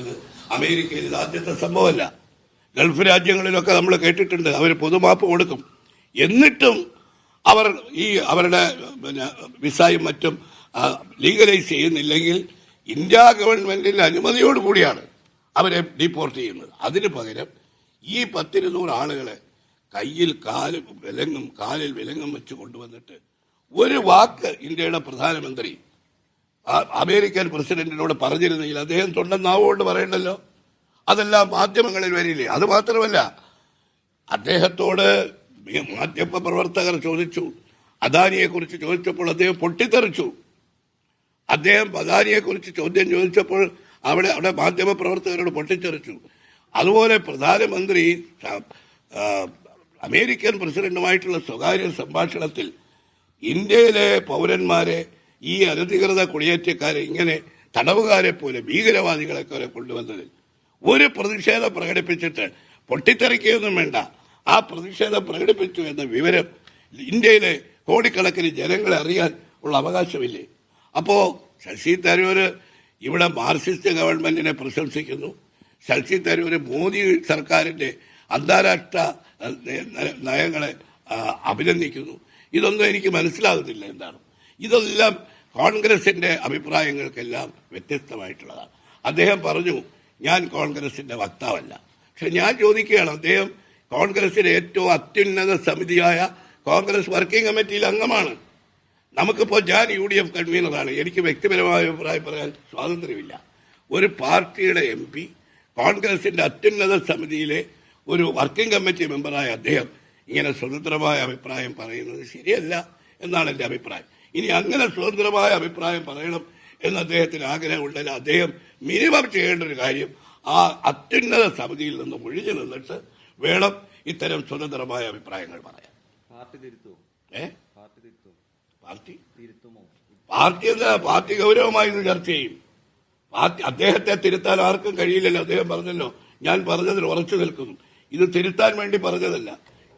പറയുന്നത് അമേരിക്കയിൽ ഇത് ആദ്യത്തെ സംഭവമല്ല. ഗൾഫ് രാജ്യങ്ങളിലൊക്കെ നമ്മൾ കേട്ടിട്ടുണ്ട്, അവർ പൊതുമാപ്പ് കൊടുക്കും. എന്നിട്ടും അവർ അവരുടെ വിസയും മറ്റും ലീഗലൈസ് ചെയ്യുന്നില്ലെങ്കിൽ ഇന്ത്യ ഗവൺമെന്റിന്റെ അനുമതിയോടുകൂടിയാണ് അവരെ ഡീപ്പോർട്ട് ചെയ്യുന്നത്. അതിന് പകരം ഈ 10-200 ആളുകളെ കയ്യിൽ കാലിൽ വിലങ്ങും വെച്ച് കൊണ്ടുവന്നിട്ട് ഒരു വാക്ക് ഇന്ത്യയുടെ പ്രധാനമന്ത്രി അമേരിക്കൻ പ്രസിഡന്റിനോട് പറഞ്ഞിരുന്നെങ്കിൽ അദ്ദേഹം തൊണ്ടൻ നാവുകൊണ്ട് പറയണ്ടല്ലോ. അതെല്ലാം മാധ്യമങ്ങളിൽ വരില്ലേ. അത് മാത്രമല്ല, അദ്ദേഹത്തോട് മാധ്യമ പ്രവർത്തകർ ചോദിച്ചു, അദാനിയെക്കുറിച്ച് ചോദിച്ചപ്പോൾ അദ്ദേഹം പൊട്ടിത്തെറിച്ചു. അദ്ദേഹം അദാനിയെക്കുറിച്ച് ചോദ്യം ചോദിച്ചപ്പോൾ അവിടെ മാധ്യമ പ്രവർത്തകരോട് പൊട്ടിത്തെറിച്ചു. അതുപോലെ പ്രധാനമന്ത്രി അമേരിക്കൻ പ്രസിഡന്റുമായിട്ടുള്ള സ്വകാര്യ സംഭാഷണത്തിൽ ഇന്ത്യയിലെ പൗരന്മാരെ ഈ അനധികൃത കുടിയേറ്റക്കാരെ ഇങ്ങനെ തടവുകാരെ പോലെ ഭീകരവാദികളെ പോലെ കൊണ്ടുവന്നതിൽ ഒരു പ്രതിഷേധം പ്രകടിപ്പിച്ചിട്ട് പൊട്ടിത്തെറിക്കുകയൊന്നും വേണ്ട, ആ പ്രതിഷേധം പ്രകടിപ്പിച്ചു എന്ന വിവരം ഇന്ത്യയിലെ കോടിക്കണക്കിന് ജനങ്ങളെ അറിയാൻ ഉള്ള അവകാശമില്ലേ? അപ്പോ ശശി തരൂർ ഇവിടെ മാർക്സിസ്റ്റ് ഗവൺമെന്റിനെ പ്രശംസിക്കുന്നു, ശശി തരൂർ മോദി സർക്കാരിന്റെ അന്താരാഷ്ട്ര നയങ്ങളെ അഭിനന്ദിക്കുന്നു. ഇതൊന്നും എനിക്ക് മനസ്സിലാകുന്നില്ല എന്താണ്. ഇതെല്ലാം കോൺഗ്രസിന്റെ അഭിപ്രായങ്ങൾക്കെല്ലാം വ്യത്യസ്തമായിട്ടുള്ളതാണ്. അദ്ദേഹം പറഞ്ഞു, ഞാൻ കോൺഗ്രസിന്റെ വക്താവല്ല. പക്ഷെ ഞാൻ ചോദിക്കുകയാണ്, അദ്ദേഹം കോൺഗ്രസിന്റെ ഏറ്റവും അത്യുന്നത സമിതിയായ കോൺഗ്രസ് വർക്കിംഗ് കമ്മിറ്റിയിൽ അംഗമാണ്. നമുക്കിപ്പോൾ ഞാൻ UDF കൺവീനറാണ്. എനിക്ക് വ്യക്തിപരമായ അഭിപ്രായം പറയാൻ സ്വാതന്ത്ര്യമില്ല. ഒരു പാർട്ടിയുടെ MP കോൺഗ്രസിന്റെ അത്യുന്നത സമിതിയിലെ ഒരു വർക്കിംഗ് കമ്മിറ്റി മെമ്പറായ അദ്ദേഹം ഇങ്ങനെ സ്വതന്ത്രമായ അഭിപ്രായം പറയുന്നത് ശരിയല്ല എന്നാണ് എൻ്റെ അഭിപ്രായം. ഇനി അങ്ങനെ സ്വതന്ത്രമായ അഭിപ്രായം പറയണം എന്ന് അദ്ദേഹത്തിന് ആഗ്രഹമുണ്ടെങ്കിൽ അദ്ദേഹം മിനിമം ചെയ്യേണ്ട ഒരു കാര്യം ആ അത്യുന്നത സമിതിയിൽ നിന്ന് ഒഴിഞ്ഞു നിന്നിട്ട് വേണം ഇത്തരം സ്വതന്ത്രമായ അഭിപ്രായങ്ങൾ പറയാൻ. പാർട്ടി ഗൗരവമായി ഇത് ചർച്ച ചെയ്യും. അദ്ദേഹത്തെ തിരുത്താൻ ആർക്കും കഴിയില്ലല്ലോ. അദ്ദേഹം പറഞ്ഞല്ലോ, ഞാൻ പറഞ്ഞതിൽ ഉറച്ചു നിൽക്കുന്നു. ഇത് തിരുത്താൻ വേണ്ടി പറഞ്ഞതല്ല.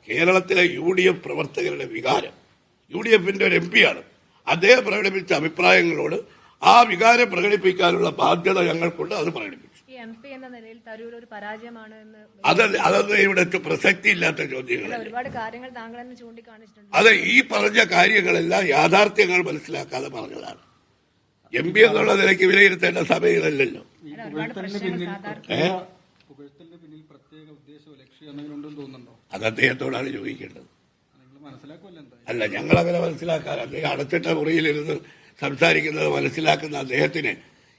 കേരളത്തിലെ UDF പ്രവർത്തകരുടെ വികാരം, UDFന്റെ ഒരു MP ആണ്, അദ്ദേഹം പ്രകടിപ്പിച്ച അഭിപ്രായങ്ങളോട് ആ വികാരം പ്രകടിപ്പിക്കാനുള്ള ബാധ്യത ഞങ്ങൾക്കുണ്ട്. അത് പ്രകടിപ്പിച്ചു. അതൊന്നും ഇവിടെ പ്രസക്തി ഇല്ലാത്ത ചോദ്യങ്ങൾ. അതെ, ഈ പറഞ്ഞ കാര്യങ്ങളെല്ലാം യാഥാർത്ഥ്യങ്ങൾ മനസ്സിലാക്കാതെ പറഞ്ഞതാണ്. MP എന്നുള്ള നിലയ്ക്ക് വിലയിരുത്തേണ്ട സമയങ്ങളല്ലല്ലോ. അത് അദ്ദേഹത്തോടാണ് ചോദിക്കേണ്ടത്. അല്ല, ഞങ്ങളങ്ങനെ മനസ്സിലാക്കാൻ, അദ്ദേഹം അടച്ചിട്ട മുറിയിലിരുന്ന് സംസാരിക്കുന്നത് മനസ്സിലാക്കുന്ന അദ്ദേഹത്തിന്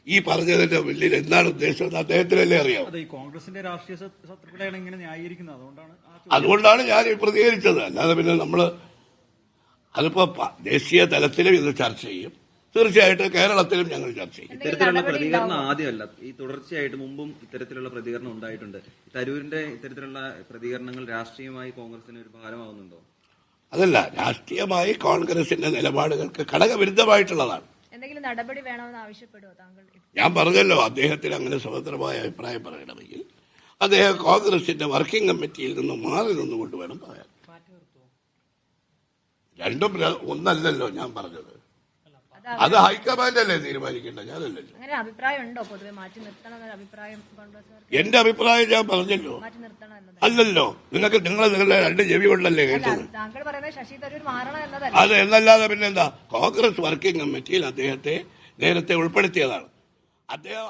ഈ പറഞ്ഞതിന്റെ വലിയ എന്താണ് ഉദ്ദേശം എന്ന് അദ്ദേഹത്തിനല്ലേ അറിയാം. കോൺഗ്രസിന്റെ രാഷ്ട്രീയ ശത്രുക്കളെയാണ് ഇങ്ങനെ ന്യായീകരിക്കുന്നത്. അതുകൊണ്ടാണ് ഞാൻ പ്രതികരിച്ചത്. അല്ലാതെ പിന്നെ നമ്മള് അതിപ്പോ ദേശീയ തലത്തിലും ഇത് ചർച്ച ചെയ്യും, തീർച്ചയായിട്ടും കേരളത്തിലും ഞങ്ങൾ ചർച്ച ചെയ്യും. ഇത്തരത്തിലുള്ള പ്രതികരണം ആദ്യമല്ല, ഈ തുടർച്ചയായിട്ട് മുമ്പും ഇത്തരത്തിലുള്ള പ്രതികരണം ഉണ്ടായിട്ടുണ്ട്. തരൂരിന്റെ ഇത്തരത്തിലുള്ള പ്രതികരണങ്ങൾ രാഷ്ട്രീയമായി കോൺഗ്രസിന് ഒരു ഭാരമാവുന്നുണ്ടോ? അതല്ല, രാഷ്ട്രീയമായി കോൺഗ്രസിന്റെ നിലപാടുകൾക്ക് ഘടകവിരുദ്ധമായിട്ടുള്ളതാണ്. എന്തെങ്കിലും നടപടി വേണമെന്ന് ആവശ്യപ്പെടുമോ താങ്കൾ? ഞാൻ പറഞ്ഞല്ലോ, അദ്ദേഹത്തിന് അങ്ങനെ സ്വതന്ത്രമായ അഭിപ്രായം പറയണമെങ്കിൽ അദ്ദേഹം കോൺഗ്രസിന്റെ വർക്കിംഗ് കമ്മിറ്റിയിൽ നിന്ന് മാറി നിന്നുകൊണ്ട് വേണം പറയാൻ. രണ്ടും ഒന്നല്ലല്ലോ ഞാൻ പറഞ്ഞത്. അത് ഹൈക്കമാൻഡ് അല്ലേ തീരുമാനിക്കേണ്ടത്, ഞാനല്ലല്ലോ. എന്റെ അഭിപ്രായം ഞാൻ പറഞ്ഞല്ലോ. അല്ലല്ലോ, നിങ്ങളുടെ രണ്ട് ചെവി കൊണ്ടല്ലേ കേട്ടത്. അത് എന്നല്ലാതെ പിന്നെന്താ, കോൺഗ്രസ് വർക്കിംഗ് കമ്മിറ്റിയിൽ അദ്ദേഹത്തെ നേരത്തെ ഉൾപ്പെടുത്തിയതാണ്. അദ്ദേഹം